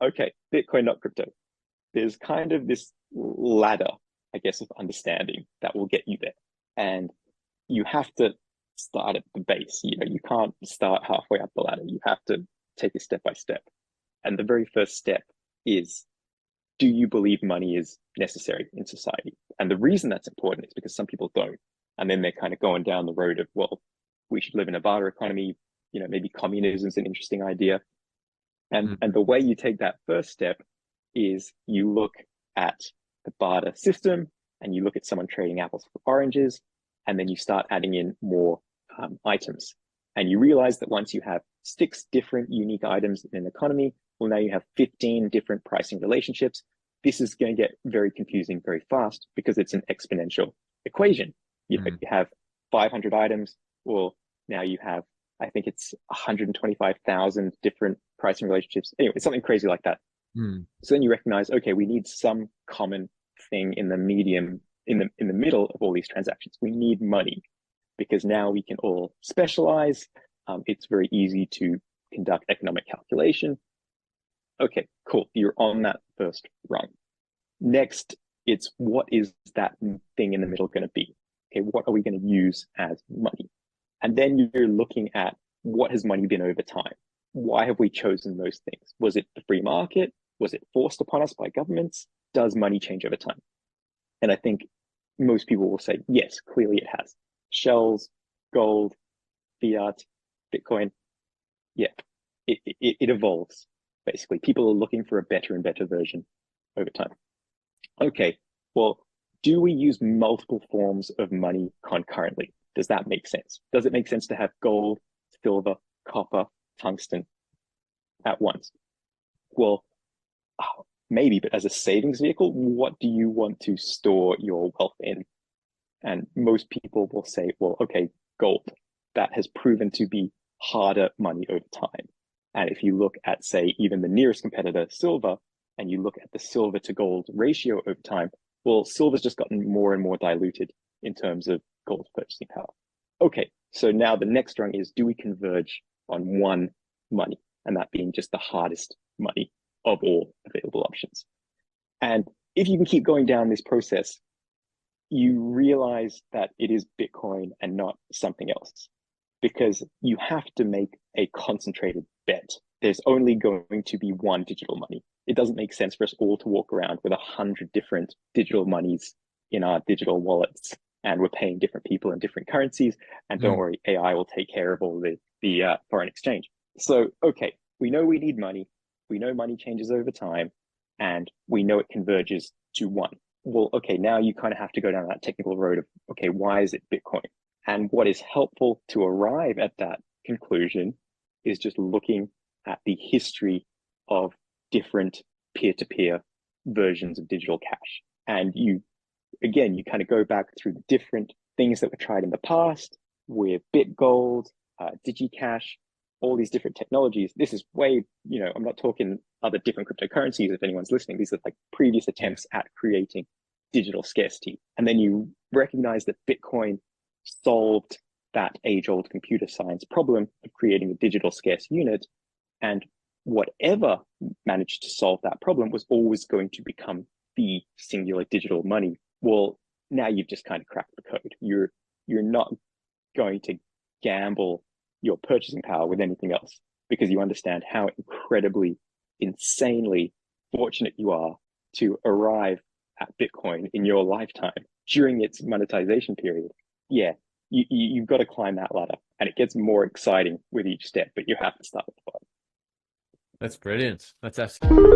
okay, Bitcoin, not crypto. There's kind of this ladder, I guess, of understanding that will get you there. And you have to start at the base. You can't start halfway up the ladder. You have to take it step by step. And the very first step is, do you believe money is necessary in society? And the reason that's important is because some people don't. And then they're kind of going down the road of, well, we should live in a barter economy. Maybe communism is an interesting idea. And the way you take that first step is you look at the barter system and you look at someone trading apples for oranges, and then you start adding in more items. And you realize that once you have 6 different unique items in an economy, well, now you have 15 different pricing relationships. This is going to get very confusing very fast because it's an exponential equation. You have 500 items, well, now you have, I think it's 125,000 different pricing relationships. Anyway, it's something crazy like that. So then you recognize, okay, we need some common thing in the medium, in the middle of all these transactions. We need money because now we can all specialize. It's very easy to conduct economic calculation. Okay, cool. You're on that first rung. Next, it's what is that thing in the middle going to be? Okay, what are we going to use as money? And then you're looking at what has money been over time? Why have we chosen those things? Was it the free market? Was it forced upon us by governments? Does money change over time? And I think most people will say, yes, clearly it has. Shells, gold, fiat, Bitcoin. Yeah, it evolves, basically. People are looking for a better and better version over time. Okay, well, do we use multiple forms of money concurrently? Does that make sense? Does it make sense to have gold, silver, copper, tungsten at once? Well, maybe, but as a savings vehicle, what do you want to store your wealth in? And most people will say, well, okay, gold. That has proven to be harder money over time. And if you look at, say, even the nearest competitor, silver, and you look at the silver to gold ratio over time, well, silver's just gotten more and more diluted in terms of gold purchasing power. Okay, so now the next rung is, do we converge on one money? And that being just the hardest money of all available options. And if you can keep going down this process, you realize that it is Bitcoin and not something else, because you have to make a concentrated bet. There's only going to be one digital money. It doesn't make sense for us all to walk around with 100 different digital monies in our digital wallets, and we're paying different people in different currencies. And don't worry, AI will take care of all the foreign exchange. So, okay, we know we need money. We know money changes over time, and we know it converges to one. Well, okay, now you kind of have to go down that technical road of, okay, why is it Bitcoin? And what is helpful to arrive at that conclusion is just looking at the history of different peer-to-peer versions of digital cash. And you kind of go back through the different things that were tried in the past with BitGold, DigiCash, all these different technologies. This is way, I'm not talking other different cryptocurrencies if anyone's listening. These are like previous attempts at creating digital scarcity. And then you recognize that Bitcoin solved that age-old computer science problem of creating a digital scarce unit. And whatever managed to solve that problem was always going to become the singular digital money. Well, now you've just kind of cracked the code. You're not going to gamble your purchasing power with anything else, because you understand how incredibly, insanely fortunate you are to arrive at Bitcoin in your lifetime during its monetization period. Yeah, you've got to climb that ladder, and it gets more exciting with each step, but you have to start at the bottom. That's brilliant. That's absolutely